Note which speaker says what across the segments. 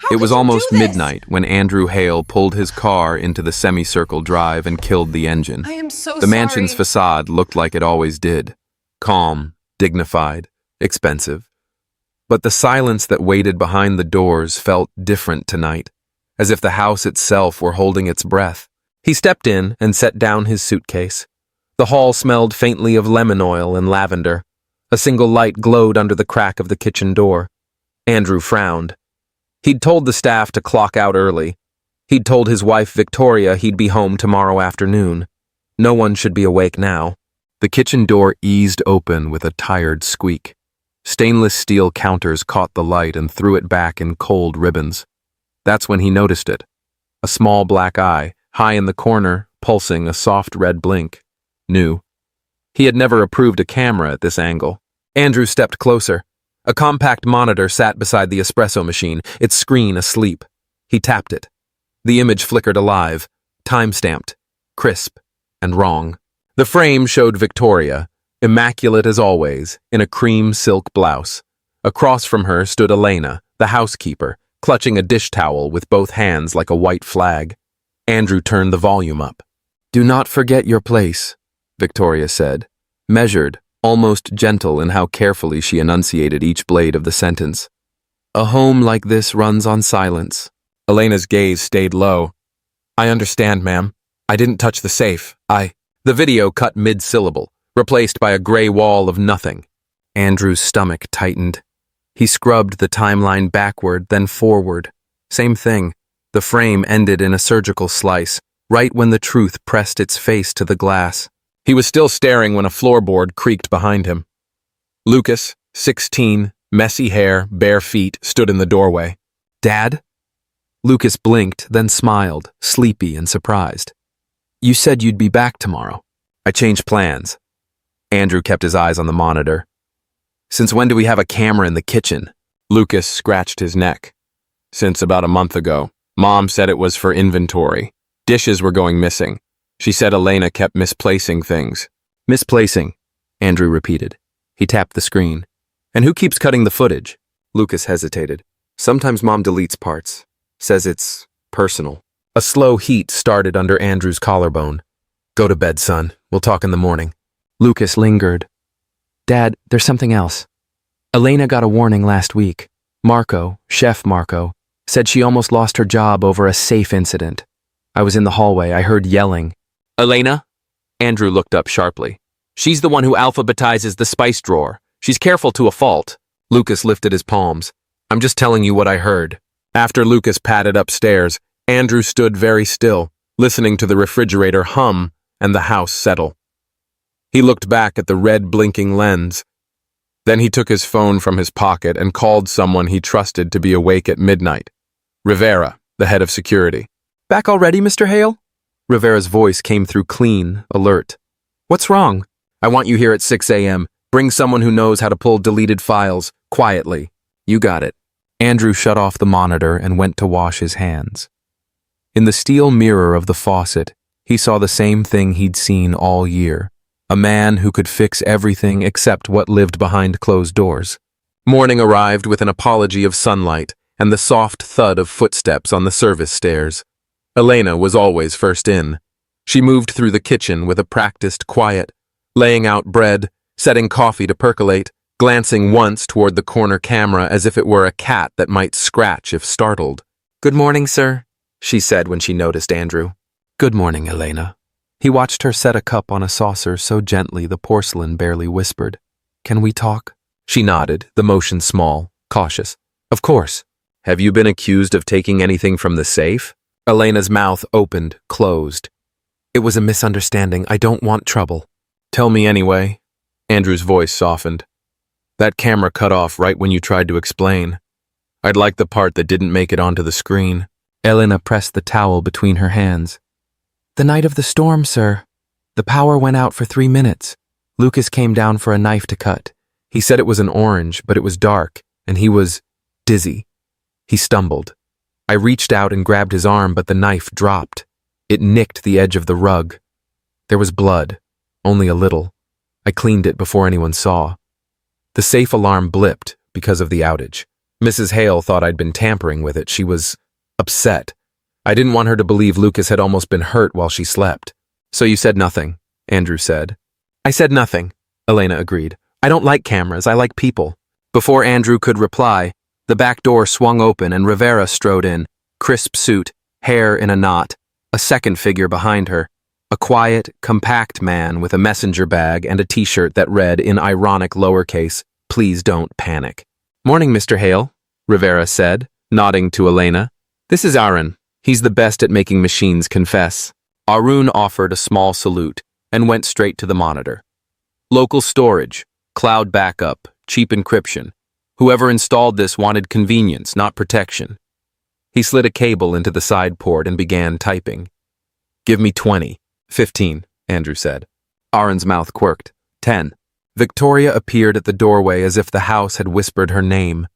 Speaker 1: How
Speaker 2: It
Speaker 1: could
Speaker 2: was
Speaker 1: you do
Speaker 2: almost
Speaker 1: this?
Speaker 2: midnight when Andrew Hale pulled his car into the semicircle drive and killed the engine.
Speaker 1: I am so
Speaker 2: The mansion's
Speaker 1: sorry.
Speaker 2: facade looked like it always did. Calm, dignified, expensive. But the silence that waited behind the doors felt different tonight, as if the house itself were holding its breath. He stepped in and set down his suitcase. The hall smelled faintly of lemon oil and lavender. A single light glowed under the crack of the kitchen door. Andrew frowned. He'd told the staff to clock out early. He'd told his wife Victoria he'd be home tomorrow afternoon. No one should be awake now. The kitchen door eased open with a tired squeak. Stainless steel counters caught the light and threw it back in cold ribbons. That's when he noticed it. A small black eye, high in the corner, pulsing a soft red blink. New. He had never approved a camera at this angle. Andrew stepped closer. A compact monitor sat beside the espresso machine, its screen asleep. He tapped it. The image flickered alive, time-stamped, crisp, and wrong. The frame showed Victoria, immaculate as always, in a cream silk blouse. Across from her stood Elena, the housekeeper, clutching a dish towel with both hands like a white flag. Andrew turned the volume up. "Do not forget your place," Victoria said, measured, almost gentle in how carefully she enunciated each blade of the sentence. "A home like this runs on silence." Elena's gaze stayed low. "I understand, ma'am. I didn't touch the safe. The video cut mid-syllable, replaced by a gray wall of nothing. Andrew's stomach tightened. He scrubbed the timeline backward, then forward. Same thing. The frame ended in a surgical slice, right when the truth pressed its face to the glass. He was still staring when a floorboard creaked behind him. Lucas, 16, messy hair, bare feet, stood in the doorway. "Dad?" Lucas blinked, then smiled, sleepy and surprised. "You said you'd be back tomorrow." "I changed plans." Andrew kept his eyes on the monitor. "Since when do we have a camera in the kitchen?" Lucas scratched his neck. "Since about a month ago. Mom said it was for inventory. Dishes were going missing. She said Elena kept misplacing things." "Misplacing," Andrew repeated. He tapped the screen. "And who keeps cutting the footage?" Lucas hesitated. "Sometimes Mom deletes parts. Says it's personal." A slow heat started under Andrew's collarbone. "Go to bed, son. We'll talk in the morning." Lucas lingered. "Dad, there's something else. Elena got a warning last week. Marco, Chef Marco, said she almost lost her job over a safe incident. I was in the hallway. I heard yelling." "Elena?" Andrew looked up sharply. "She's the one who alphabetizes the spice drawer. She's careful to a fault." Lucas lifted his palms. "I'm just telling you what I heard." After Lucas padded upstairs, Andrew stood very still, listening to the refrigerator hum and the house settle. He looked back at the red blinking lens. Then he took his phone from his pocket and called someone he trusted to be awake at midnight. Rivera, the head of security. "Back already, Mr. Hale?" Rivera's voice came through clean, alert. "What's wrong?" "I want you here at 6 a.m. Bring someone who knows how to pull deleted files, quietly." "You got it." Andrew shut off the monitor and went to wash his hands. In the steel mirror of the faucet, he saw the same thing he'd seen all year. A man who could fix everything except what lived behind closed doors. Morning arrived with an apology of sunlight and the soft thud of footsteps on the service stairs. Elena was always first in. She moved through the kitchen with a practiced quiet, laying out bread, setting coffee to percolate, glancing once toward the corner camera as if it were a cat that might scratch if startled. "Good morning, sir," she said when she noticed Andrew. "Good morning, Elena." He watched her set a cup on a saucer so gently the porcelain barely whispered. "Can we talk?" She nodded, the motion small, cautious. "Of course." "Have you been accused of taking anything from the safe?" Elena's mouth opened, closed. "It was a misunderstanding. I don't want trouble." "Tell me anyway." Andrew's voice softened. "That camera cut off right when you tried to explain. I'd like the part that didn't make it onto the screen." Elena pressed the towel between her hands. "The night of the storm, sir. The power went out for 3 minutes. Lucas came down for a knife to cut. He said it was an orange, but it was dark, and he was dizzy. He stumbled. I reached out and grabbed his arm, but the knife dropped. It nicked the edge of the rug. There was blood, only a little. I cleaned it before anyone saw. The safe alarm blipped because of the outage. Mrs. Hale thought I'd been tampering with it. She was upset. I didn't want her to believe Lucas had almost been hurt while she slept. So you said nothing, Andrew said. I said nothing, Elena agreed. I don't like cameras, I like people. Before Andrew could reply, the back door swung open and Rivera strode in, crisp suit, hair in a knot, a second figure behind her, a quiet, compact man with a messenger bag and a t-shirt that read in ironic lowercase, "Please don't panic." "Morning, Mr. Hale," Rivera said, nodding to Elena. "This is Aaron. He's the best at making machines confess." Arun offered a small salute and went straight to the monitor. Local storage, cloud backup, cheap encryption. Whoever installed this wanted convenience, not protection. He slid a cable into the side port and began typing. "Give me 20. 15, Andrew said. Aaron's mouth quirked. 10. Victoria appeared at the doorway as if the house had whispered her name.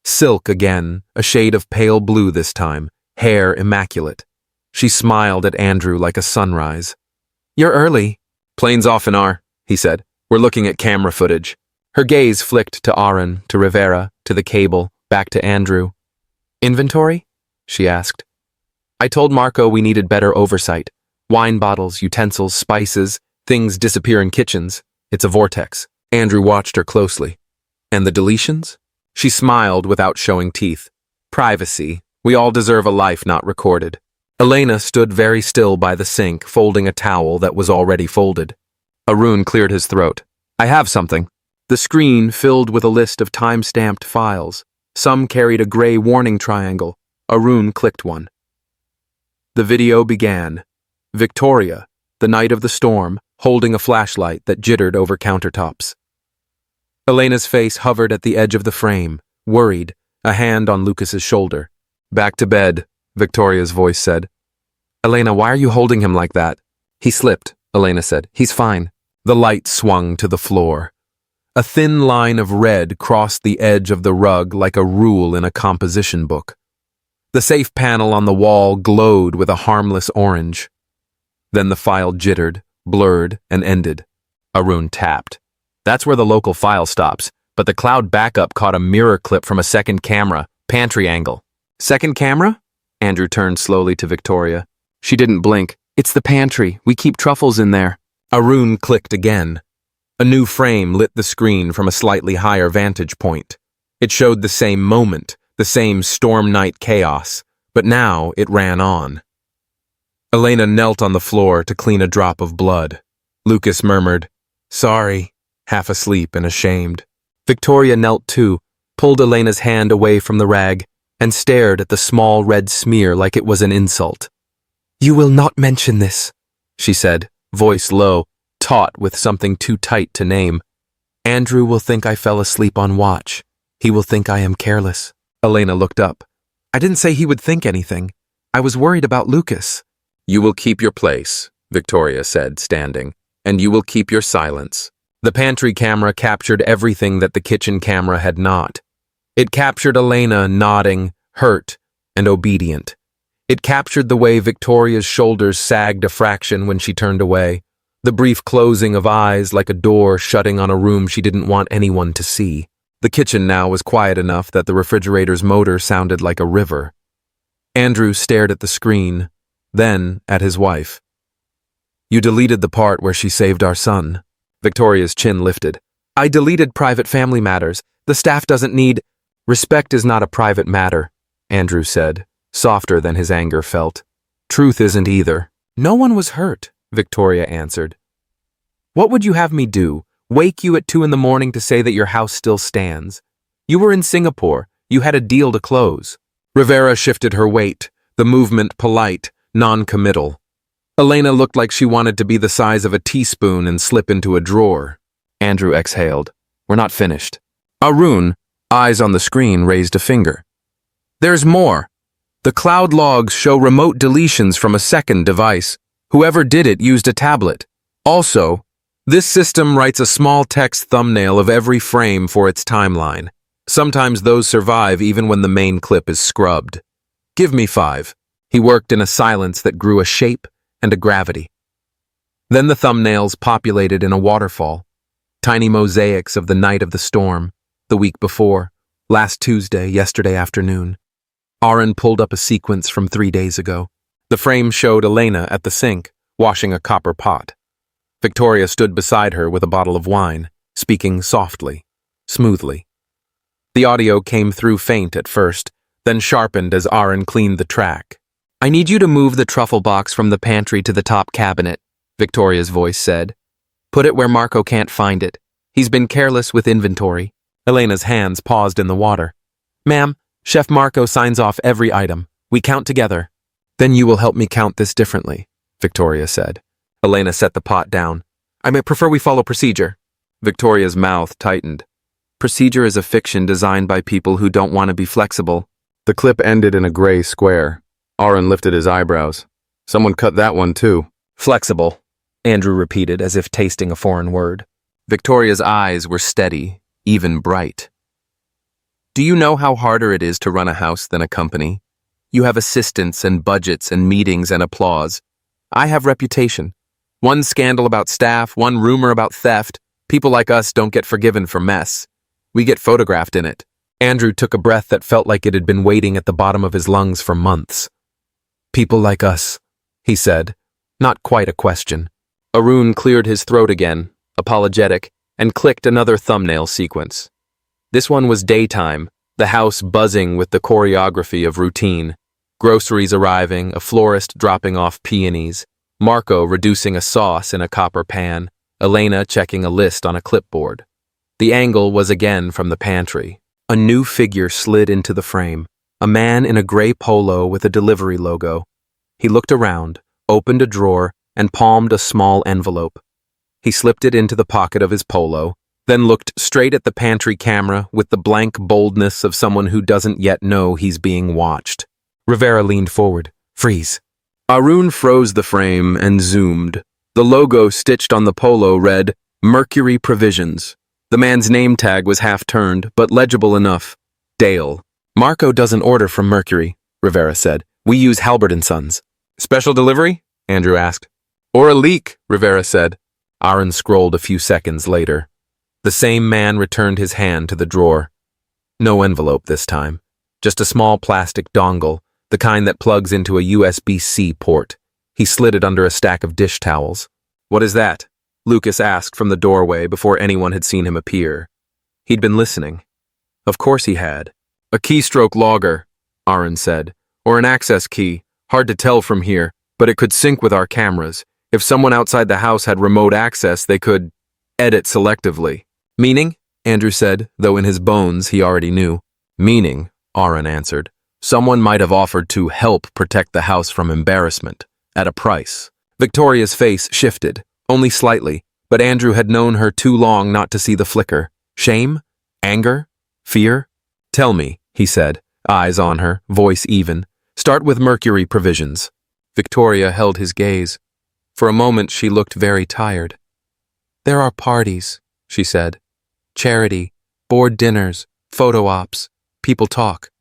Speaker 2: Silk again, a shade of pale blue this time, hair immaculate. She smiled at Andrew like a sunrise. "You're early." "Planes often are," he said. "We're looking at camera footage." Her gaze flicked to Aaron, to Rivera, to the cable, back to Andrew. "Inventory?" she asked. "I told Marco we needed better oversight. Wine bottles, utensils, spices, things disappear in kitchens. It's a vortex." Andrew watched her closely. "And the deletions?" She smiled without showing teeth. "Privacy. We all deserve a life not recorded." Elena stood very still by the sink, folding a towel that was already folded. Arun cleared his throat. "I have something." The screen filled with a list of time-stamped files. Some carried a gray warning triangle. Arun clicked one. The video began. Victoria, the night of the storm, holding a flashlight that jittered over countertops. Elena's face hovered at the edge of the frame, worried, a hand on Lucas's shoulder. "Back to bed," Victoria's voice said. "Elena, why are you holding him like that?" "He slipped," Elena said. "He's fine." The light swung to the floor. A thin line of red crossed the edge of the rug like a rule in a composition book. The safe panel on the wall glowed with a harmless orange. Then the file jittered, blurred, and ended. Arun tapped. "That's where the local file stops, but the cloud backup caught a mirror clip from a second camera, pantry angle." "Second camera?" Andrew turned slowly to Victoria. She didn't blink. "It's the pantry. We keep truffles in there." Arun clicked again. A new frame lit the screen from a slightly higher vantage point. It showed the same moment, the same storm night chaos, but now it ran on. Elena knelt on the floor to clean a drop of blood. Lucas murmured, "Sorry," half asleep and ashamed. Victoria knelt too, pulled Elena's hand away from the rag, and stared at the small red smear like it was an insult. "You will not mention this," she said, voice low, taut with something too tight to name. "Andrew will think I fell asleep on watch. He will think I am careless." Elena looked up. "I didn't say he would think anything. I was worried about Lucas." "You will keep your place," Victoria said, standing, "and you will keep your silence." The pantry camera captured everything that the kitchen camera had not. It captured Elena nodding, hurt, and obedient. It captured the way Victoria's shoulders sagged a fraction when she turned away, the brief closing of eyes like a door shutting on a room she didn't want anyone to see. The kitchen now was quiet enough that the refrigerator's motor sounded like a river. Andrew stared at the screen, then at his wife. "You deleted the part where she saved our son." Victoria's chin lifted. "I deleted private family matters. The staff doesn't need—" "Respect is not a private matter," Andrew said, softer than his anger felt. "Truth isn't either." "No one was hurt," Victoria answered. "What would you have me do? Wake you at 2 a.m. to say that your house still stands? You were in Singapore. You had a deal to close." Rivera shifted her weight, the movement polite, non-committal. Elena looked like she wanted to be the size of a teaspoon and slip into a drawer. Andrew exhaled. "We're not finished." Arun, eyes on the screen, raised a finger. "There's more. The cloud logs show remote deletions from a second device. Whoever did it used a tablet. Also, this system writes a small text thumbnail of every frame for its timeline. Sometimes those survive even when the main clip is scrubbed. Give me 5. He worked in a silence that grew a shape and a gravity. Then the thumbnails populated in a waterfall. Tiny mosaics of the night of the storm, the week before, Last Tuesday, yesterday afternoon. Aaron pulled up a sequence from 3 days ago. The frame showed Elena at the sink, washing a copper pot. Victoria stood beside her with a bottle of wine, speaking softly, smoothly. The audio came through faint at first, then sharpened as Aaron cleaned the track. "I need you to move the truffle box from the pantry to the top cabinet," Victoria's voice said. "Put it where Marco can't find it. He's been careless with inventory." Elena's hands paused in the water. "Ma'am, Chef Marco signs off every item. We count together." "Then you will help me count this differently," Victoria said. Elena set the pot down. "I may prefer we follow procedure." Victoria's mouth tightened. "Procedure is a fiction designed by people who don't want to be flexible." The clip ended in a gray square. Aaron lifted his eyebrows. "Someone cut that one too." "Flexible," Andrew repeated as if tasting a foreign word. Victoria's eyes were steady, even bright. "Do you know how harder it is to run a house than a company? You have assistants and budgets and meetings and applause. I have reputation. One scandal about staff, one rumor about theft. People like us don't get forgiven for mess. We get photographed in it." Andrew took a breath that felt like it had been waiting at the bottom of his lungs for months. "People like us," he said, not quite a question. Arun cleared his throat again, apologetic, and clicked another thumbnail sequence. This one was daytime, the house buzzing with the choreography of routine. Groceries arriving, a florist dropping off peonies, Marco reducing a sauce in a copper pan, Elena checking a list on a clipboard. The angle was again from the pantry. A new figure slid into the frame, a man in a gray polo with a delivery logo. He looked around, opened a drawer, and palmed a small envelope. He slipped it into the pocket of his polo, then looked straight at the pantry camera with the blank boldness of someone who doesn't yet know he's being watched. Rivera leaned forward. "Freeze." Arun froze the frame and zoomed. The logo stitched on the polo read, "Mercury Provisions." The man's name tag was half-turned, but legible enough. Dale. "Marco doesn't order from Mercury," Rivera said. "We use Halbert & Sons." "Special delivery?" Andrew asked. "Or a leak," Rivera said. Aaron scrolled a few seconds later. The same man returned his hand to the drawer. No envelope this time. Just a small plastic dongle, the kind that plugs into a USB-C port. He slid it under a stack of dish towels. "What is that?" Lucas asked from the doorway before anyone had seen him appear. He'd been listening. Of course he had. "A keystroke logger," Aaron said. "Or an access key. Hard to tell from here, but it could sync with our cameras. If someone outside the house had remote access, they could edit selectively." "Meaning?" Andrew said, though in his bones he already knew. "Meaning," Aaron answered, "someone might have offered to help protect the house from embarrassment, at a price." Victoria's face shifted, only slightly, but Andrew had known her too long not to see the flicker. Shame? Anger? Fear? "Tell me," he said, eyes on her, voice even. "Start with Mercury Provisions." Victoria held his gaze. For a moment she looked very tired. "There are parties," she said. "Charity, board dinners, photo ops, people talk.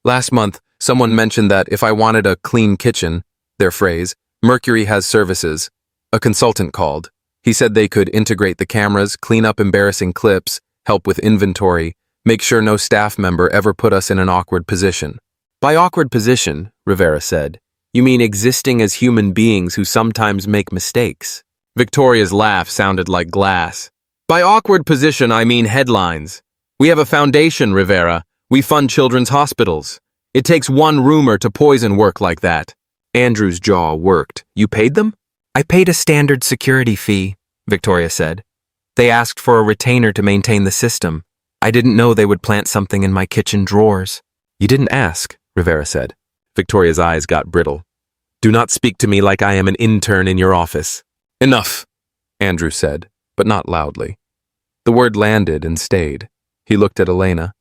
Speaker 2: Last month, someone mentioned that if I wanted a clean kitchen, their phrase, Mercury has services. A consultant called. He said they could integrate the cameras, clean up embarrassing clips, help with inventory, make sure no staff member ever put us in an awkward position." "By awkward position," Rivera said, "you mean existing as human beings who sometimes make mistakes." Victoria's laugh sounded like glass. "By awkward position, I mean headlines. We have a foundation, Rivera. We fund children's hospitals. It takes one rumor to poison work like that." Andrew's jaw worked. "You paid them?" "I paid a standard security fee," Victoria said. "They asked for a retainer to maintain the system. I didn't know they would plant something in my kitchen drawers." "You didn't ask," Rivera said. Victoria's eyes got brittle. "Do not speak to me like I am an intern in your office." "Enough," Andrew said, but not loudly. The word landed and stayed. He looked at Elena.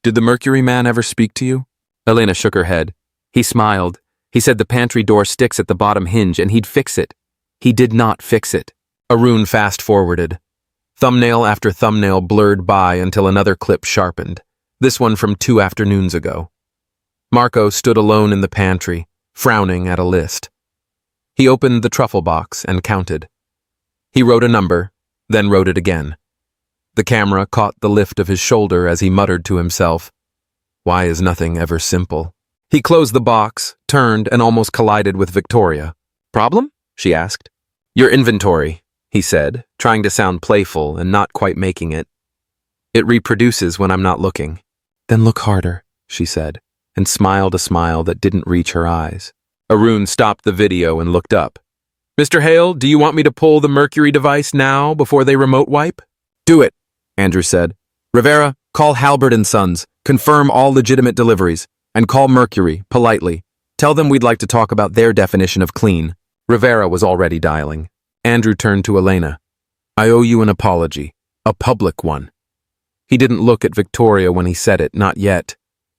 Speaker 2: "Did the Mercury man ever speak to you?" Elena shook her head. He smiled. He said the pantry door sticks at the bottom hinge and he'd fix it. He did not fix it. Arun fast-forwarded. Thumbnail after thumbnail blurred by until another clip sharpened, this one from 2 afternoons ago. Marco stood alone in the pantry, frowning at a list. He opened the truffle box and counted. He wrote a number, then wrote it again. The camera caught the lift of his shoulder as he muttered to himself, Why is nothing ever simple? He closed the box, turned, and almost collided with Victoria. Problem? She asked. Your inventory, he said, trying to sound playful and not quite making it. It reproduces when I'm not looking. Then look harder, she said, and smiled a smile that didn't reach her eyes. Arun stopped the video and looked up. Mr. Hale, do you want me to pull the Mercury device now before they remote wipe? Do it, Andrew said. Rivera, call Halbert and Sons, confirm all legitimate deliveries, and call Mercury, politely. Tell them we'd like to talk about their definition of clean. Rivera was already dialing. Andrew turned to Elena. I owe you an apology, a public one. He didn't look at Victoria when he said it, not yet.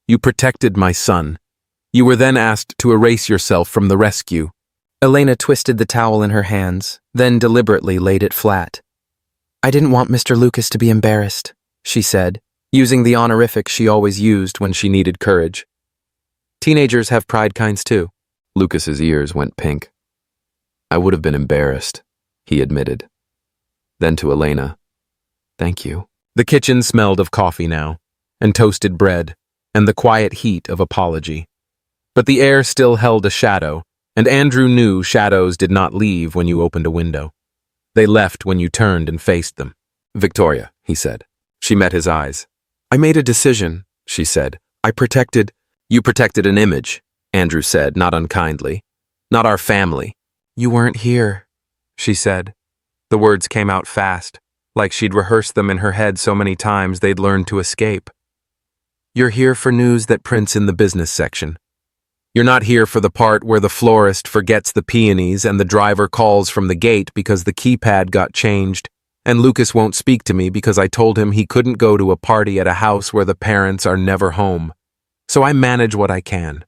Speaker 2: You protected my son. You were then asked to erase yourself from the rescue. Elena twisted the towel in her hands, then deliberately laid it flat. I didn't want Mr. Lucas to be embarrassed, she said, using the honorific she always used when she needed courage. Teenagers have pride kinds too. Lucas's ears went pink. I would have been embarrassed, he admitted. Then to Elena, thank you. The kitchen smelled of coffee now, and toasted bread, and the quiet heat of apology. But the air still held a shadow, and Andrew knew shadows did not leave when you opened a window. They left when you turned and faced them. Victoria, he said. She met his eyes. I made a decision, she said. You protected an image, Andrew said, not unkindly. Not our family. You weren't here, she said. The words came out fast, like she'd rehearsed them in her head so many times they'd learned to escape. You're here for news that prints in the business section. You're not here for the part where the florist forgets the peonies and the driver calls from the gate because the keypad got changed, and Lucas won't speak to me because I told him he couldn't go to a party at a house where the parents are never home. So I manage what I can.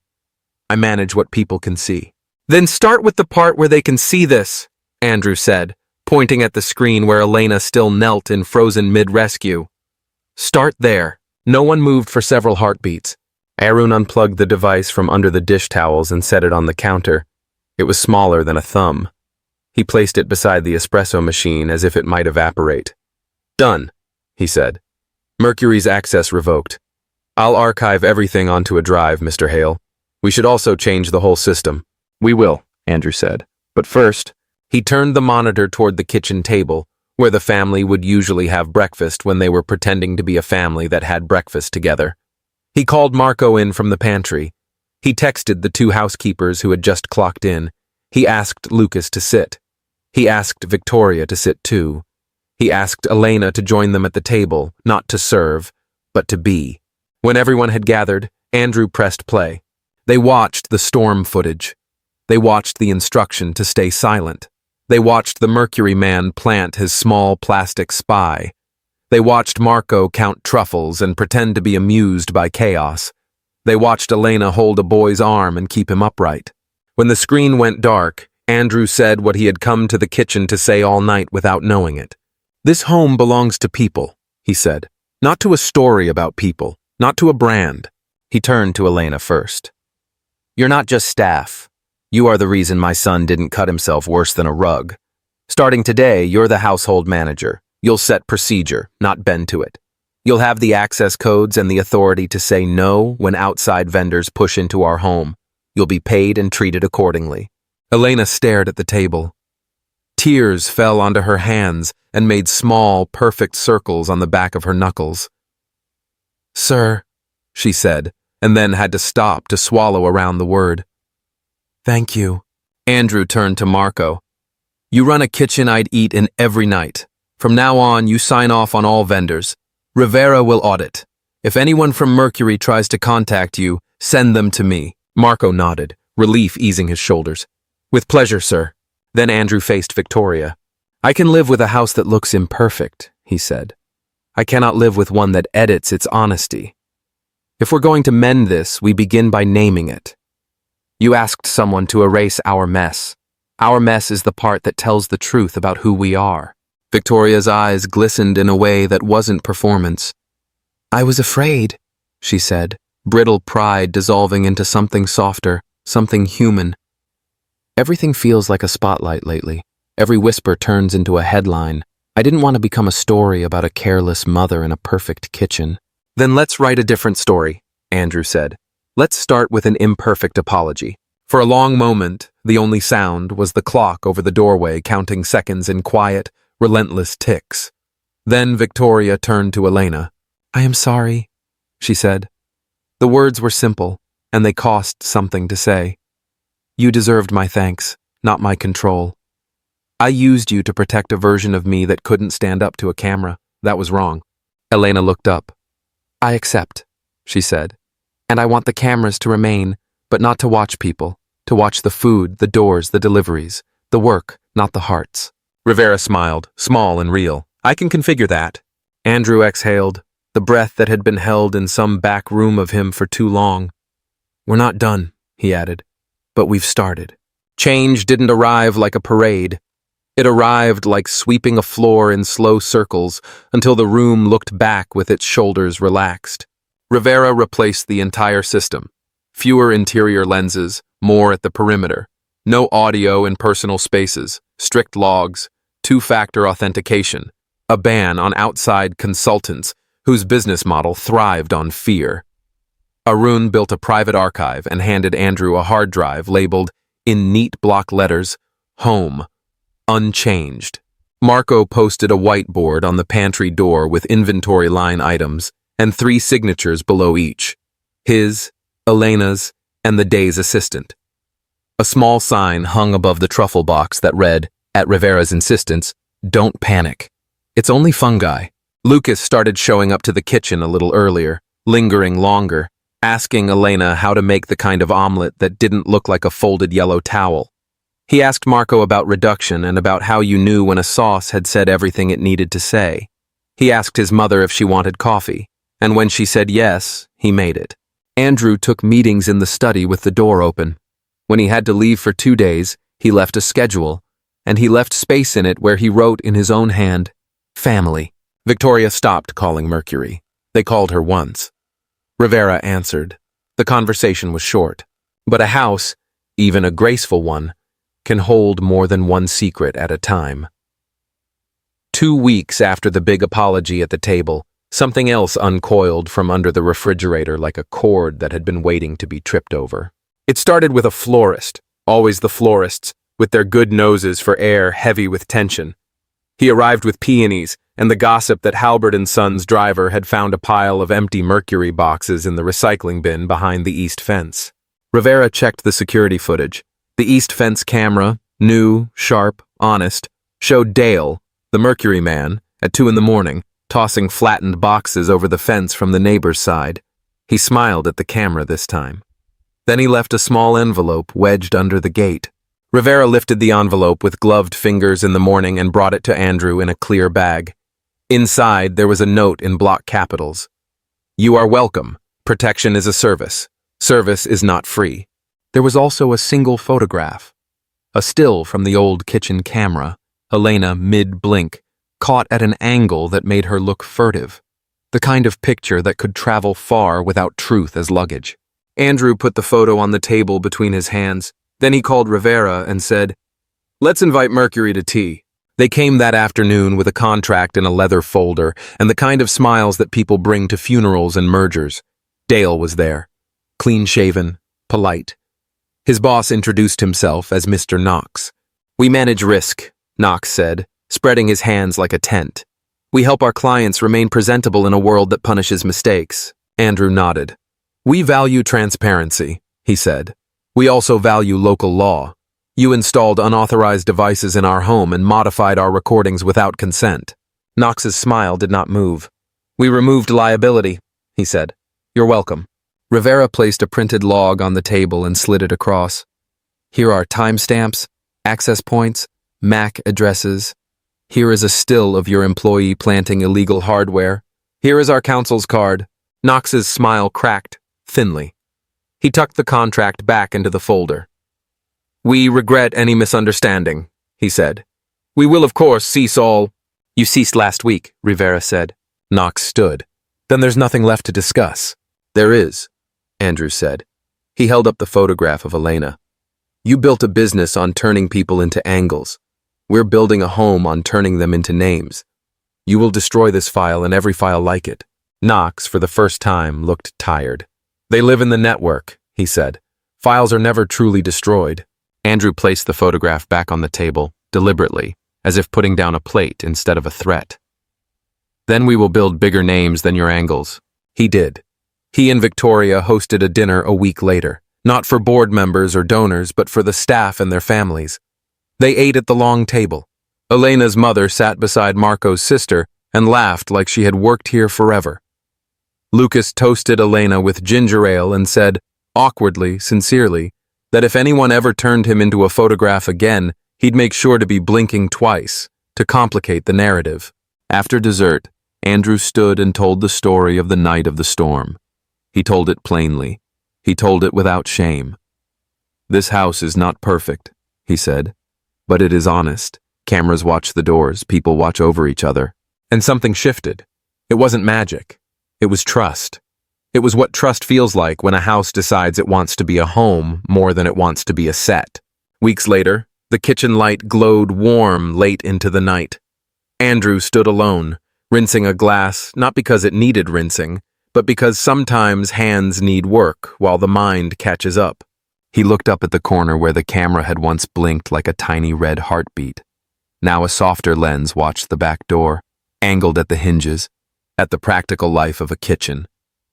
Speaker 2: I manage what people can see. Then start with the part where they can see this, Andrew said, pointing at the screen where Elena still knelt in frozen mid-rescue. Start there. No one moved for several heartbeats. Arun unplugged the device from under the dish towels and set it on the counter. It was smaller than a thumb. He placed it beside the espresso machine as if it might evaporate. Done, he said. Mercury's access revoked. I'll archive everything onto a drive, Mr. Hale. We should also change the whole system. We will, Andrew said. But first, he turned the monitor toward the kitchen table, where the family would usually have breakfast when they were pretending to be a family that had breakfast together. He called Marco in from the pantry. He texted the two housekeepers who had just clocked in. He asked Lucas to sit. He asked Victoria to sit too. He asked Elena to join them at the table, not to serve, but to be. When everyone had gathered, Andrew pressed play. They watched the storm footage. They watched the instruction to stay silent. They watched the Mercury man plant his small plastic spy. They watched Marco count truffles and pretend to be amused by chaos. They watched Elena hold a boy's arm and keep him upright. When the screen went dark, Andrew said what he had come to the kitchen to say all night without knowing it. This home belongs to people, he said. Not to a story about people, not to a brand. He turned to Elena first. You're not just staff. You are the reason my son didn't cut himself worse than a rug. Starting today, you're the household manager. You'll set procedure, not bend to it. You'll have the access codes and the authority to say no when outside vendors push into our home. You'll be paid and treated accordingly. Elena stared at the table. Tears fell onto her hands and made small, perfect circles on the back of her knuckles. Sir, she said, and then had to stop to swallow around the word. Thank you. Andrew turned to Marco. You run a kitchen I'd eat in every night. From now on, you sign off on all vendors. Rivera will audit. If anyone from Mercury tries to contact you, send them to me. Marco nodded, relief easing his shoulders. With pleasure, sir. Then Andrew faced Victoria. I can live with a house that looks imperfect, he said. I cannot live with one that edits its honesty. If we're going to mend this, we begin by naming it. You asked someone to erase our mess. Our mess is the part that tells the truth about who we are. Victoria's eyes glistened in a way that wasn't performance. I was afraid, she said, brittle pride dissolving into something softer, something human. Everything feels like a spotlight lately. Every whisper turns into a headline. I didn't want to become a story about a careless mother in a perfect kitchen. Then let's write a different story, Andrew said. Let's start with an imperfect apology. For a long moment, the only sound was the clock over the doorway counting seconds in quiet, relentless ticks. Then Victoria turned to Elena. I am sorry, she said. The words were simple, and they cost something to say. You deserved my thanks, not my control. I used you to protect a version of me that couldn't stand up to a camera. That was wrong. Elena looked up. I accept, she said. And I want the cameras to remain, but not to watch people, to watch the food, the doors, the deliveries, the work, not the hearts. Rivera smiled, small and real. I can configure that. Andrew exhaled, the breath that had been held in some back room of him for too long. We're not done, he added, but we've started. Change didn't arrive like a parade. It arrived like sweeping a floor in slow circles until the room looked back with its shoulders relaxed. Rivera replaced the entire system. Fewer interior lenses, more at the perimeter. No audio in personal spaces, strict logs, two-factor authentication, a ban on outside consultants whose business model thrived on fear. Arun built a private archive and handed Andrew a hard drive labeled, in neat block letters, Home, Unchanged. Marco posted a whiteboard on the pantry door with inventory line items and 3 signatures below each, his, Elena's, and the day's assistant. A small sign hung above the truffle box that read, at Rivera's insistence, don't panic. It's only fungi. Lucas started showing up to the kitchen a little earlier, lingering longer, asking Elena how to make the kind of omelet that didn't look like a folded yellow towel. He asked Marco about reduction and about how you knew when a sauce had said everything it needed to say. He asked his mother if she wanted coffee, and when she said yes, he made it. Andrew took meetings in the study with the door open. When he had to leave for 2 days, he left a schedule, and he left space in it where he wrote in his own hand, family. Victoria stopped calling Mercury. They called her once. Rivera answered. The conversation was short. But a house, even a graceful one, can hold more than one secret at a time. 2 weeks after the big apology at the table, something else uncoiled from under the refrigerator like a cord that had been waiting to be tripped over. It started with a florist, always the florists, with their good noses for air heavy with tension. He arrived with peonies and the gossip that Halbert & Sons' driver had found a pile of empty Mercury boxes in the recycling bin behind the east fence. Rivera checked the security footage. The east fence camera, new, sharp, honest, showed Dale, the Mercury man, at 2 a.m, tossing flattened boxes over the fence from the neighbor's side. He smiled at the camera this time. Then he left a small envelope wedged under the gate. Rivera lifted the envelope with gloved fingers in the morning and brought it to Andrew in a clear bag. Inside, there was a note in block capitals. You are welcome. Protection is a service. Service is not free. There was also a single photograph. A still from the old kitchen camera, Elena mid-blink, caught at an angle that made her look furtive. The kind of picture that could travel far without truth as luggage. Andrew put the photo on the table between his hands. Then he called Rivera and said, let's invite Mercury to tea. They came that afternoon with a contract in a leather folder and the kind of smiles that people bring to funerals and mergers. Dale was there, clean-shaven, polite. His boss introduced himself as Mr. Knox. We manage risk, Knox said, spreading his hands like a tent. We help our clients remain presentable in a world that punishes mistakes. Andrew nodded. We value transparency, he said. We also value local law. You installed unauthorized devices in our home and modified our recordings without consent. Knox's smile did not move. We removed liability, he said. You're welcome. Rivera placed a printed log on the table and slid it across. Here are timestamps, access points, MAC addresses. Here is a still of your employee planting illegal hardware. Here is our counsel's card. Knox's smile cracked, thinly. He tucked the contract back into the folder. We regret any misunderstanding, he said. We will, of course, cease all. You ceased last week, Rivera said. Knox stood. Then there's nothing left to discuss. There is, Andrew said. He held up the photograph of Elena. You built a business on turning people into angles. We're building a home on turning them into names. You will destroy this file and every file like it. Knox, for the first time, looked tired. They live in the network, he said. Files are never truly destroyed. Andrew placed the photograph back on the table, deliberately, as if putting down a plate instead of a threat. Then we will build bigger names than your angles. He did. He and Victoria hosted a dinner a week later, not for board members or donors, but for the staff and their families. They ate at the long table. Elena's mother sat beside Marco's sister and laughed like she had worked here forever. Lucas toasted Elena with ginger ale and said, awkwardly, sincerely, that if anyone ever turned him into a photograph again, he'd make sure to be blinking twice, to complicate the narrative. After dessert, Andrew stood and told the story of the night of the storm. He told it plainly. He told it without shame. This house is not perfect, he said, but it is honest. Cameras watch the doors, people watch over each other. And something shifted. It wasn't magic. It was trust. It was what trust feels like when a house decides it wants to be a home more than it wants to be a set. Weeks later, the kitchen light glowed warm late into the night. Andrew stood alone, rinsing a glass, not because it needed rinsing, but because sometimes hands need work while the mind catches up. He looked up at the corner where the camera had once blinked like a tiny red heartbeat. Now a softer lens watched the back door, angled at the hinges, at the practical life of a kitchen.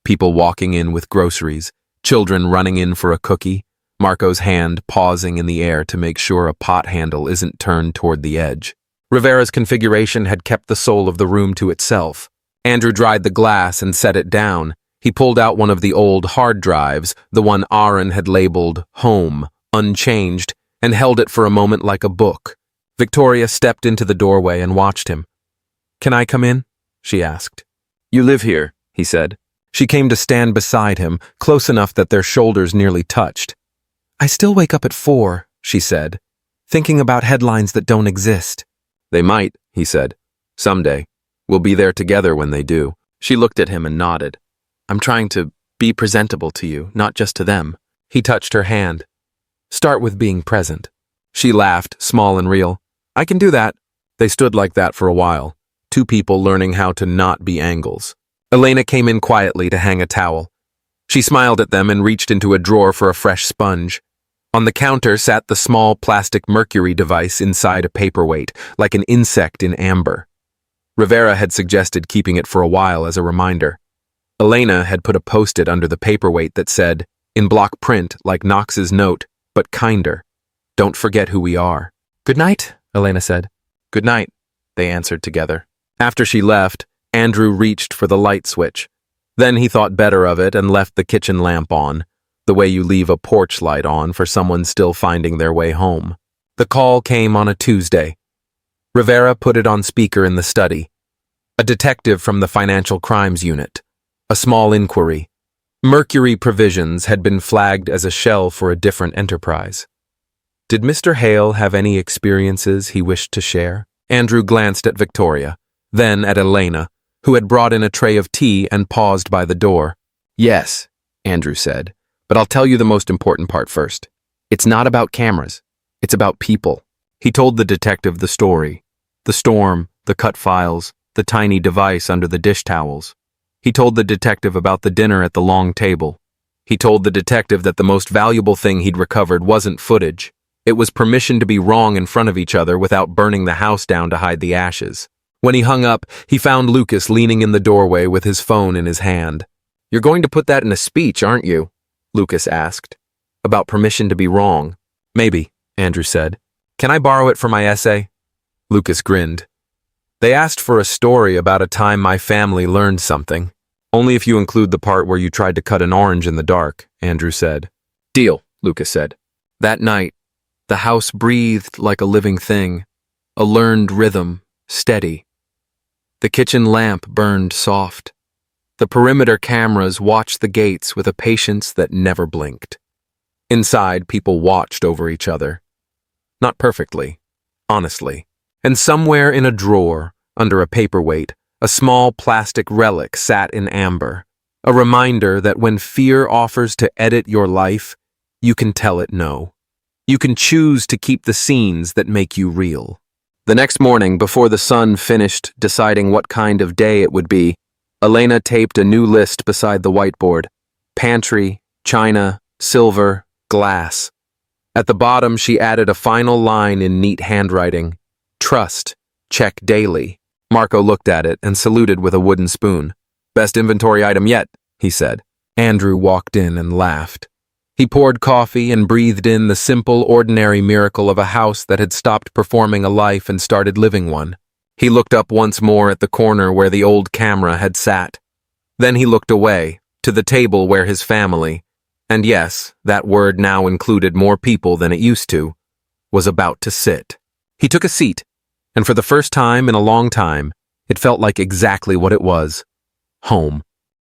Speaker 2: People walking in with groceries, children running in for a cookie, Marco's hand pausing in the air to make sure a pot handle isn't turned toward the edge. Rivera's configuration had kept the soul of the room to itself. Andrew dried the glass and set it down. He pulled out one of the old hard drives, the one Aaron had labeled home, unchanged, and held it for a moment like a book. Victoria stepped into the doorway and watched him. "Can I come in?" she asked. "You live here," he said. She came to stand beside him, close enough that their shoulders nearly touched. "I still wake up at 4, she said, thinking about headlines that don't exist. "They might," he said. "Someday. We'll be there together when they do." She looked at him and nodded. "I'm trying to be presentable to you, not just to them." He touched her hand. "Start with being present." She laughed, small and real. "I can do that." They stood like that for a while, two people learning how to not be angles. Elena came in quietly to hang a towel. She smiled at them and reached into a drawer for a fresh sponge. On the counter sat the small plastic mercury device inside a paperweight, like an insect in amber. Rivera had suggested keeping it for a while as a reminder. Elena had put a post-it under the paperweight that said, in block print like Knox's note, but kinder, "Don't forget who we are." "Good night," Elena said. "Good night," they answered together. After she left, Andrew reached for the light switch. Then he thought better of it and left the kitchen lamp on, the way you leave a porch light on for someone still finding their way home. The call came on a Tuesday. Rivera put it on speaker in the study. A detective from the Financial Crimes Unit. A small inquiry. Mercury Provisions had been flagged as a shell for a different enterprise. Did Mr. Hale have any experiences he wished to share? Andrew glanced at Victoria, then at Elena, who had brought in a tray of tea and paused by the door. "Yes," Andrew said, "but I'll tell you the most important part first. It's not about cameras. It's about people." He told the detective the story. The storm, the cut files, the tiny device under the dish towels. He told the detective about the dinner at the long table. He told the detective that the most valuable thing he'd recovered wasn't footage. It was permission to be wrong in front of each other without burning the house down to hide the ashes. When he hung up, he found Lucas leaning in the doorway with his phone in his hand. "You're going to put that in a speech, aren't you?" Lucas asked. "About permission to be wrong." "Maybe," Andrew said. "Can I borrow it for my essay?" Lucas grinned. "They asked for a story about a time my family learned something. Only if you include the part where you tried to cut an orange in the dark," Andrew said. "Deal," Lucas said. That night, the house breathed like a living thing, a learned rhythm, steady. The kitchen lamp burned soft. The perimeter cameras watched the gates with a patience that never blinked. Inside, people watched over each other. Not perfectly, honestly. And somewhere in a drawer, under a paperweight, a small plastic relic sat in amber, a reminder that when fear offers to edit your life, you can tell it no. You can choose to keep the scenes that make you real. The next morning, before the sun finished deciding what kind of day it would be, Elena taped a new list beside the whiteboard. pantry, china, silver, glass. At the bottom, she added a final line in neat handwriting. Trust. Check daily. Marco looked at it and saluted with a wooden spoon. Best inventory item yet, he said. Andrew walked in and laughed. He poured coffee and breathed in the simple, ordinary miracle of a house that had stopped performing a life and started living one. He looked up once more at the corner where the old camera had sat. Then he looked away, to the table where his family, and yes, that word now included more people than it used to, was about to sit. He took a seat, and for the first time in a long time, it felt like exactly what it was. Home.